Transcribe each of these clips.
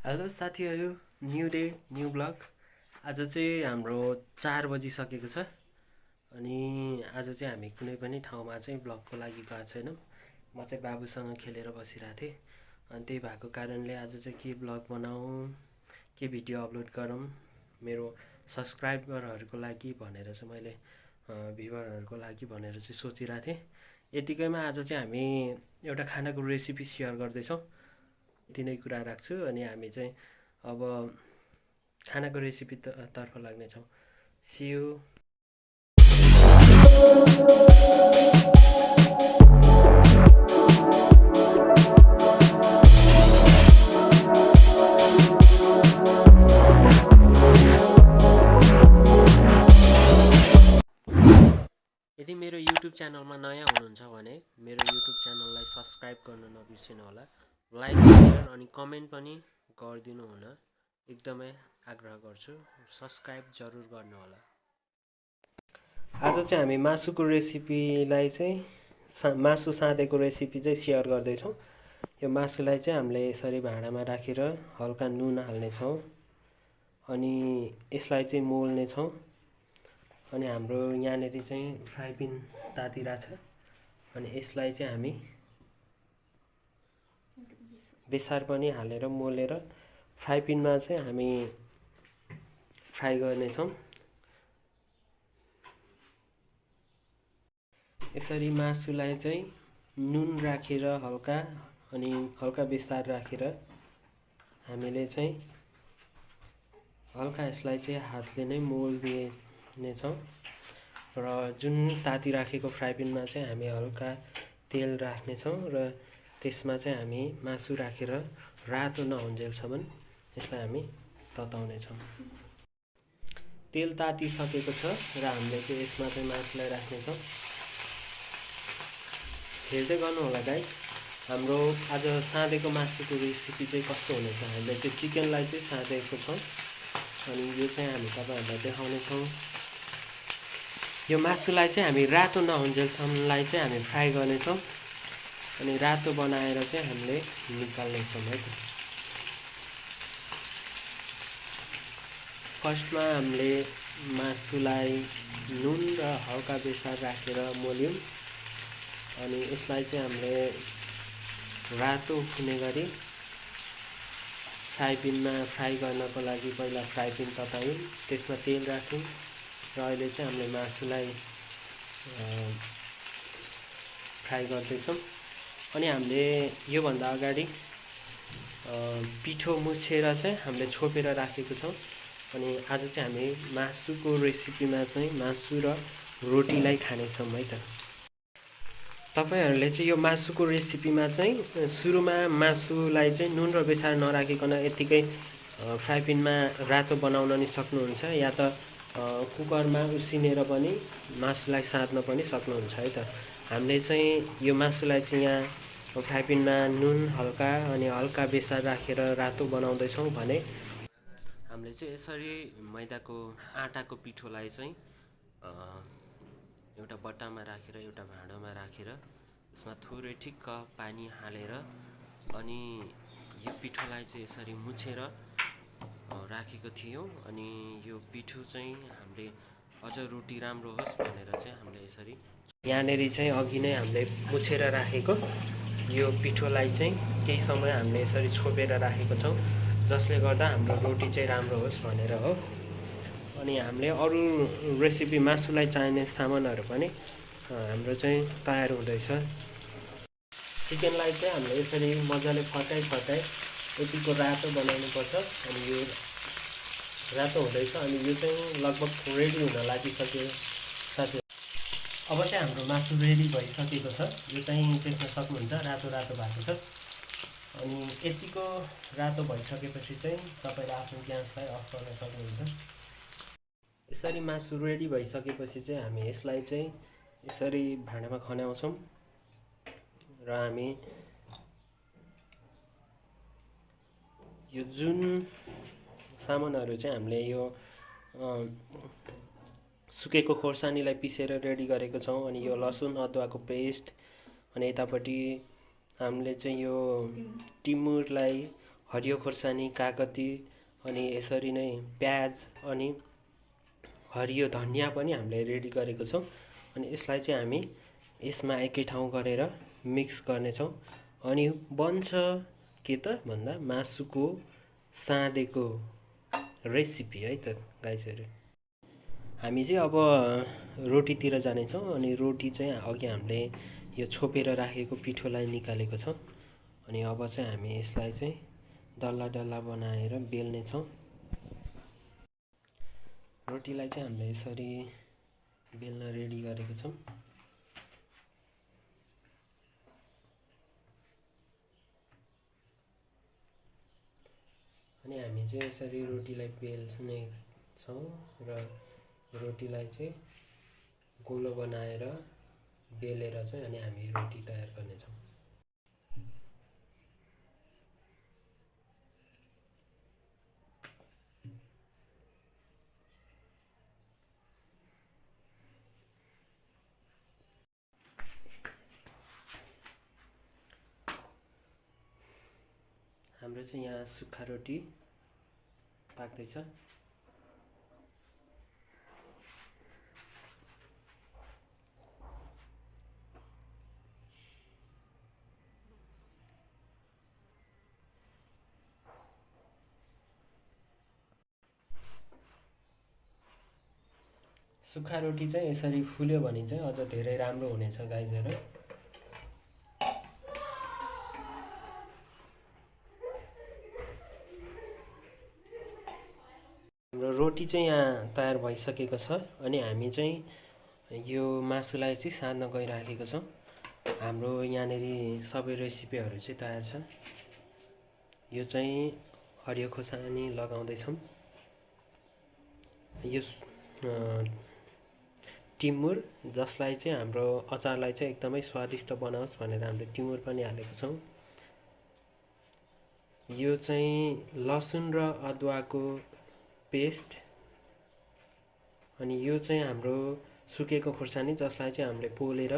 Hello साथीहरू, new day new blog. आज चाहिँ हाम्रो 4 बजिसकेको छ अनि आज चाहिँ हामी कुनै पनि ठाउँमा चाहिँ ब्लगको लागि गएको छैनौँ। म चाहिँ बाबुसँग खेलेर बसिरहेको थिएँ अनि त्यही भएको कारणले आज चाहिँ के ब्लग बनाऊँ, के भिडियो अपलोड गरौँ मेरो सब्सक्राइबरहरूको लागि भनेर चाहिँ मैले भ्युवरहरूको लागि भनेर चाहिँ सोचिरहेको थिएँ। यतिकैमा आज चाहिँ हामी एउटा खानाको रेसिपी सेयर गर्दैछौँ। यति नै कुरा राख्छु अनि हामी चाहिँ अब खानाको रेसिपी तर्फ लाग्नेछौँ। C you. यदि मेरो युट्युब च्यानलमा नयाँ हुनुहुन्छ भने मेरो युट्युब च्यानललाई सब्सक्राइब गर्न नबिर्सिनु होला। लाइक, सेयर अनि कमेन्ट पनि गरिदिनु हुन एकदमै आग्रह गर्छु। सब्सक्राइब जरुर गर्नु होला। आज चाहिँ हामी मासुको रेसिपीलाई चाहिँ मासु साँधेको रेसिपी चाहिँ सेयर गर्दैछौँ। यो मासुलाई चाहिँ हामीले यसरी भाँडामा राखेर हल्का नुन हाल्नेछौँ अनि यसलाई चाहिँ मोल्नेछौँ। अनि हाम्रो यहाँनिर चाहिँ फ्राई पिन तातिरहेछ अनि यसलाई चाहिँ हामी बेसार पनि हालेर मोलेर फ्राई पिनमा चाहिँ हामी फ्राई गर्नेछौँ। यसरी मासुलाई चाहिँ नुन राखेर हल्का अनि हल्का बेसार राखेर हामीले चाहिँ हल्का यसलाई चाहिँ हातले नै मोल्दिनेछौँ र जुन ताती राखेको फ्राई पिनमा चाहिँ हामी हल्का तेल राख्नेछौँ र त्यसमा चाहिँ हामी मासु राखेर रातो नहुन्जेलसम्म यसलाई हामी तताउनेछौँ। तेल तातिसकेको छ र हामीले चाहिँ यसमा चाहिँ मासुलाई राख्नेछौँ। हेर्दै गर्नु होला गाइस, हाम्रो आज साँधेको मासुको रेसिपी चाहिँ कस्तो हुनेछ। हामीले चाहिँ चिकनलाई चाहिँ साँधेको छौँ अनि यो चाहिँ हामी तपाईँहरूलाई देखाउनेछौँ। यो मासुलाई चाहिँ हामी रातो नहुन्जेलसम्मलाई चाहिँ हामी फ्राई गर्नेछौँ अनि रातो बनाएर चाहिँ हामीले निकाल्नेछौँ है त। फर्स्टमा हामीले मासुलाई नुन र हल्का बेसार राखेर मोल्यौँ अनि यसलाई चाहिँ हामीले रातो हुने गरी फ्राई पिनमा फ्राई गर्नको लागि पहिला फ्राई पिन ततायौँ, त्यसमा तेल राख्यौँ र अहिले चाहिँ हामीले मासुलाई फ्राई गर्दैछौँ। अनि हामीले योभन्दा अगाडि पिठो मुछेर चाहिँ हामीले छोपेर राखेको छौँ अनि आज चाहिँ हामी मासुको रेसिपीमा चाहिँ मासु र रोटीलाई खानेछौँ है त। तपाईहरूले चाहिँ यो मासुको रेसिपीमा चाहिँ सुरुमा मासुलाई चाहिँ नुन र बेसार नराखिकन यत्तिकै फ्राई पिनमा रातो बनाउन नि सक्नुहुन्छ या त कुकरमा उसिनेर पनि मासुलाई साध्न पनि सक्नुहुन्छ है त। हामीले चाहिँ यो मासुलाई चाहिँ यहाँ फ्राई पिनमा नुन हल्का अनि हल्का बेसार राखेर रातो बनाउँदैछौँ भने हामीले चाहिँ यसरी मैदाको आटाको पिठोलाई चाहिँ एउटा बट्टामा राखेर एउटा भाँडामा राखेर यसमा थोरै ठिक्क पानी हालेर अनि यो पिठोलाई चाहिँ यसरी मुछेर राखेको थियौँ अनि यो पिठो चाहिँ हामीले अझ रोटी राम्रो होस् भनेर चाहिँ हामीले यसरी यहाँनिर चाहिँ अघि नै हामीले मुछेर राखेको यो पिठोलाई चाहिँ केही समय हामीले यसरी छोपेर राखेको छौँ जसले गर्दा हाम्रो रोटी चाहिँ राम्रो होस् भनेर हो। अनि हामीले अरू रेसिपी मासुलाई चाहिने सामानहरू पनि हाम्रो चाहिँ तयार हुँदैछ। चिकनलाई चाहिँ हामीले यसरी मजाले फटाइ यतिको रातो बनाउनुपर्छ अनि यो रातो हुँदैछ अनि यो चाहिँ लगभग रेडी हुन लागिसक्यो साथी। अब चाहिँ हाम्रो मासु रेडी भइसकेको छ। यो चाहिँ देख्न सक्नुहुन्छ रातो रातो भएको छ अनि यतिको रातो भइसकेपछि चाहिँ तपाईँले आफ्नो ग्यासलाई अफ गर्न सक्नुहुन्छ। यसरी मासु रेडी भइसकेपछि चाहिँ हामी यसलाई चाहिँ यसरी भाँडामा खन्याउँछौँ र हामी यो जुन सामानहरू चाहिँ हामीले यो सुकेको खोर्सानीलाई पिसेर रेडी गरेको छौँ अनि यो लसुन अदुवाको पेस्ट अनि यतापट्टि हामीले चाहिँ यो टिमुरलाई हरियो खोर्सानी, कागती अनि यसरी नै प्याज अनि हरियो धनिया पनि हामीले रेडी गरेको छौँ। अनि यसलाई चाहिँ हामी यसमा एकै ठाउँ गरेर मिक्स गर्नेछौँ। अनि बन्छ के त भन्दा मासुको साँधेको रेसिपी है त गाइजहरू। हामी चाहिँ अब रोटीतिर जानेछौँ। अनि रोटी चाहिँ अघि हामीले यो छोपेर राखेको पिठोलाई निकालेको छौँ। अनि अब चाहिँ हामी यसलाई चाहिँ डल्ला डल्ला बनाएर बेल्नेछौँ। रोटीलाई चाहिँ हामीले यसरी बेल्न रेडी गरेको छौँ। अनि हामी चाहिँ यसरी रोटीलाई बेल्ने छौँ र रोटीलाई चाहिँ गोलो बनाएर बेलेर चाहिँ अनि हामी रोटी तयार गर्नेछौँ। हाम्रो चाहिँ यहाँ सुक्खा रोटी पाक्दैछ। सुक्खा रोटी चाहिँ यसरी फुल्यो भने चाहिँ अझ धेरै राम्रो हुनेछ गाइजहरू। हाम्रो रोटी चाहिँ यहाँ तयार भइसकेको छ। अनि हामी चाहिँ यो मासुलाई चाहिँ सार्न गइराखेको छौँ। हाम्रो यहाँनिर सबै रेसिपीहरू चाहिँ तयार छ। यो चाहिँ हरियो खोर्सानी लगाउँदैछौँ। यो टिमुर, जसलाई चाहिँ हाम्रो अचारलाई चाहिँ एकदमै स्वादिष्ट बनाओस् भनेर हामीले टिमुर पनि हालेको छौँ। यो चाहिँ लसुन र अदुवाको पेस्ट। अनि यो चाहिँ हाम्रो सुकेको खोर्सानी, जसलाई चाहिँ हामीले पोलेर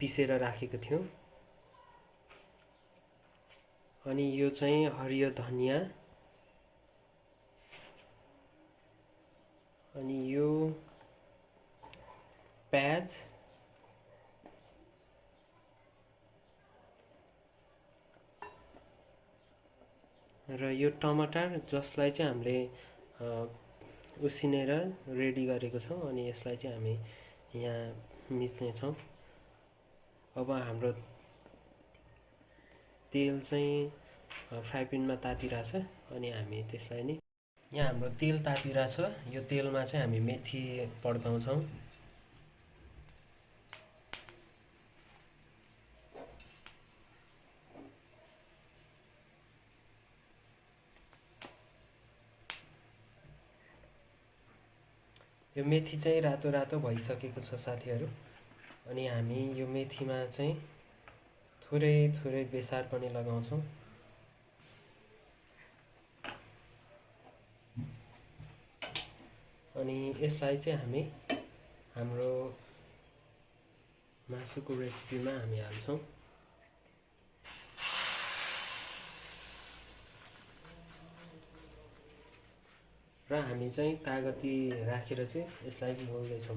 पिसेर राखेको थियौँ। अनि यो चाहिँ हरियो धनिया। अनि यो प्याज। र यो टमाटर, जसलाई चाहिँ हामीले उसिनेर रेडी गरेको छौँ। अनि यसलाई चाहिँ हामी यहाँ मिच्नेछौँ। अब हाम्रो तेल चाहिँ फ्राई प्यानमा तातिरहेछ। अनि हामी त्यसलाई नि यहाँ हाम्रो तेल तातिरहेछ। यो तेलमा चाहिँ हामी मेथी पड्काउँछौँ। यो मेथी चाहिँ रातो रातो भइसकेको छ साथीहरू। अनि हामी यो मेथीमा चाहिँ थोरै थोरै बेसार पनि लगाउँछौँ। अनि यसलाई चाहिँ हामी हाम्रो मासुको रेसिपीमा हामी हाल्छौँ। र हामी चाहिँ कागती राखेर चाहिँ यसलाई मोल्दैछौँ।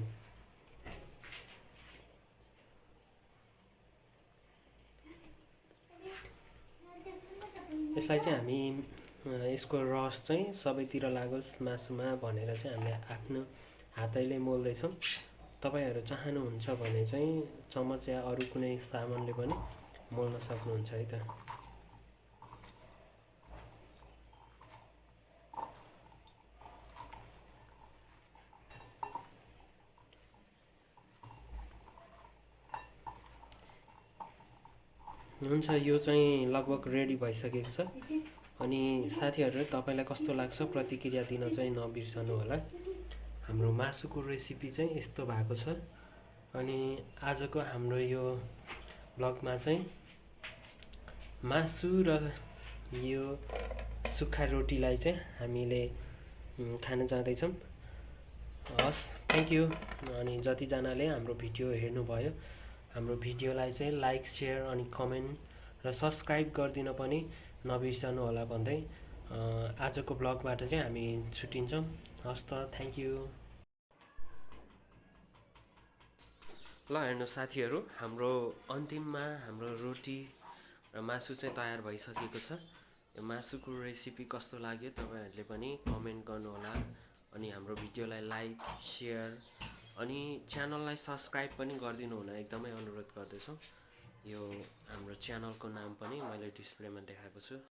यसलाई चाहिँ हामी यसको रस चाहिँ सबैतिर लागोस् मासुमा भनेर चाहिँ हामीले आफ्नो हातैले मोल्दैछौँ। तपाईहरु चाहनुहुन्छ भने चाहिँ चम्मच या अरू कुनै सामानले पनि मोल्न सक्नुहुन्छ है त। हुन्छ, यो चाहिँ लगभग रेडी भइसकेको छ। अनि साथीहरु, तपाईलाई कस्तो लाग्छ प्रतिक्रिया दिन चाहिँ नबिर्सनु होला। हाम्रो मासुको रेसिपी चाहिँ यस्तो भएको छ। अनि आजको हाम्रो यो ब्लगमा चाहिँ मासु र यो सुक्खा रोटीलाई चाहिँ हामीले खान जाँदैछौँ। हस्, थ्यांक यू। अनि जतिजनाले हाम्रो भिडियो हेर्नुभयो, हाम्रो भिडियोलाई चाहिँ लाइक, शेयर अनि कमेन्ट र सब्स्क्राइब गरिदिन पनि नबिर्सनु होला भन्दै आजको ब्लगबाट चाहिँ हामी छुट्टिन्छौँ। हस् त, थ्याङ्क यू। ल हेर्नु साथीहरू, हाम्रो अन्तिममा हाम्रो रोटी र मासु चाहिँ तयार भइसकेको छ। यो मासुको रेसिपी कस्तो लाग्यो तपाईँहरूले पनि कमेन्ट गर्नुहोला। अनि हाम्रो भिडियोलाई लाइक, सेयर अनि च्यानललाई सब्सक्राइब पनि गरिदिनु हुन एकदमै अनुरोध गर्दछु। यो हाम्रो च्यानलको नाम पनि मैले डिस्प्लेमा देखाएको छु।